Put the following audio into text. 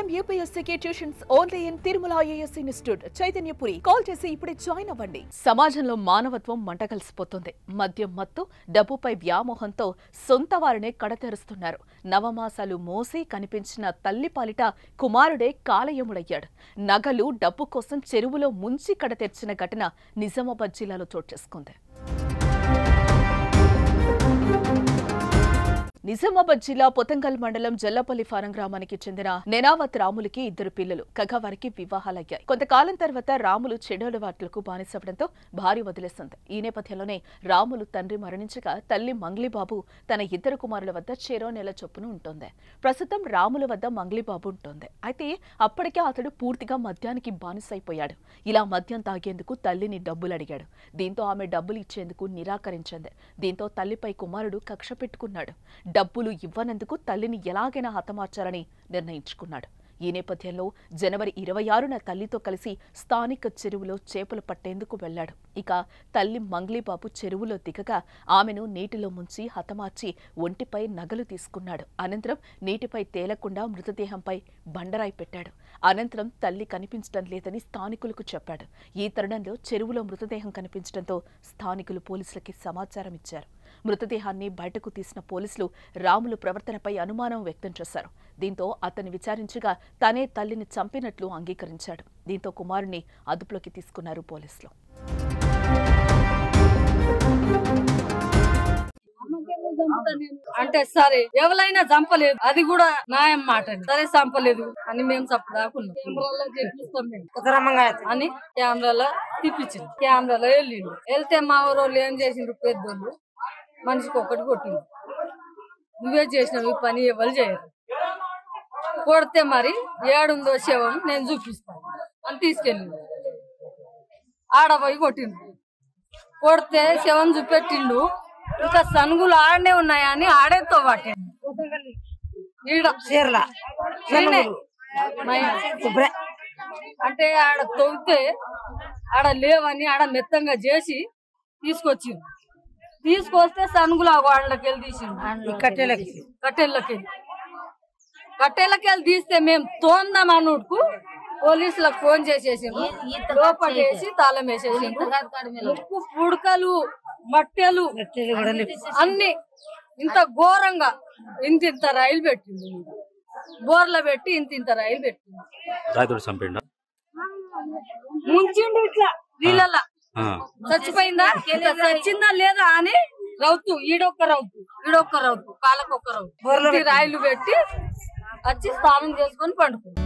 IIM UPSC tuitions only in Tirumala IAS institute Chaitanyapuri. Call చేసి ఇప్పుడే join అవ్వండి. సమాజంలో మానవత్వం మంటకలిసిపోతుంది. మద్యం మత్తు, డబ్బుపై వ్యామోహంతో సొంత వారినే కడతెరుస్తున్నారు. నవమాసాలు మోసి కనిపించిన తల్లి పాలిట కుమారుడే కాలయముడయ్యాడు. నగలు, డబ్బు కోసం చెరువులో ముంచి కడతెర్చిన ఘటన నిజామాబాద్ జిల్లాలో చోటు చేసుకుంది. నిజామాబాద్ జిల్లా పొతంగల్ మండలం జల్లపల్లి ఫారం గ్రామానికి చెందిన నెనావత్ రాములకి 2 పిల్లలు. కాగా వారికి వివాహాలయ్యాయి. కొంతకాలం తర్వాత రాములు చెడు అలవాట్లకు బానిసవడంతో భార్య వదిలేస్తుంది. ఈ నేపథ్యంలోనే రాములు తండ్రి మరణించగా తల్లి మంగ్లీబాబు తన 2 కుమారుల వద్ద చెరో నెల చొప్పున ఉంటుంది. ప్రస్తుతం రాముల వద్ద మంగ్లీబాబు ఉంటుంది. అయితే అప్పటికే అతడు పూర్తిగా మద్యానికి బానిసైపోయాడు. ఇలా మద్యం తాగేందుకు తల్లిని డబ్బులు అడిగాడు. దీంతో ఆమె డబ్బులు ఇచ్చేందుకు నిరాకరించింది. దీంతో తల్లిపై కుమారుడు కక్ష పెట్టుకున్నాడు. డబ్బులు ఇవ్వనందుకు తల్లిని ఎలాగైనా హతమార్చాలని నిర్ణయించుకున్నాడు. ఈ నేపథ్యంలో జనవరి 26న తల్లితో కలిసి స్థానిక చెరువులో చేపలు పట్టేందుకు వెళ్లాడు. ఇక తల్లి మంగ్లీబాబు చెరువులో దిగగా ఆమెను నీటిలో ముంచి హతమార్చి ఒంటిపై నగలు తీసుకున్నాడు. అనంతరం నీటిపై తేలకుండా మృతదేహంపై బండరాయి పెట్టాడు. అనంతరం తల్లి కనిపించడం లేదని స్థానికులకు చెప్పాడు. ఈ తరుణంలో చెరువులో మృతదేహం కనిపించడంతో స్థానికులు పోలీసులకి సమాచారం ఇచ్చారు. మృతదేహాన్ని బయటకు తీసిన పోలీసులు రాములు ప్రవర్తనపై అనుమానం వ్యక్తం చేశారు. దీంతో అతన్ని విచారించగా తనే తల్లిని చంపినట్లు అంగీకరించాడు. దీంతో కుమారుణ్ణి అదుపులోకి తీసుకున్నారు పోలీసులు. అంటే సరే ఎవరైనా చంపలేదు, అది కూడా న్యాయం మాట. సరే చంపలేదు అని మేము చప్పదాకున్నాం. కెమెరాలో చెప్పిస్తాం మేము అని కెమెరాలో తిప్పించింది. కెమెరాలో వెళ్ళిండు. వెళ్తే మా ఊరోళ్ళు ఏం చేసిండ్రు, పెద్దోళ్ళు మనిషికి ఒకటి కొట్టింది. నువ్వే చేసినావు ఈ పని, ఎవరు చేయరు. కొడితే మరి ఏడుందో శవం నేను చూపిస్తాను అని తీసుకెళ్ళిండు. ఆడపోయి కొట్టిండు. కొడితే శవం చూపెట్టిండు. ఇంకా సనుగులు ఆడనే ఉన్నాయని ఆడేతో పట్టిండు. అంటే ఆడ తొవ్వితే ఆడ లేవని ఆడ మెత్తంగా చేసి తీసుకొచ్చిండు. తీసుకొస్తే సనుగులు ఆ వాళ్ళకి వెళ్ళి తీసిండు. కట్టెలకి తీస్తే మేము తోందాం అన్నట్టు పోలీసులకు ఫోన్ చేసేసిండు. లోపడేసి తాళం వేసేసిండు. ఉప్పు పుడకలు, మట్టెలు అన్ని ఇంత ఘోరంగా ఇంత రైలు పెట్టింది. బోర్ల పెట్టి ఇంత రైలు పెట్టింది. ముంచిండు ఇట్లా నీళ్ళ. చచ్చిపోయిందా చచ్చిందా లేదా అని రౌతు, ఈడొక్క రౌతు, కాళ్ళకొక్క రౌతు రాయిలు పెట్టి వచ్చి స్నానం చేసుకొని పండుకుంది.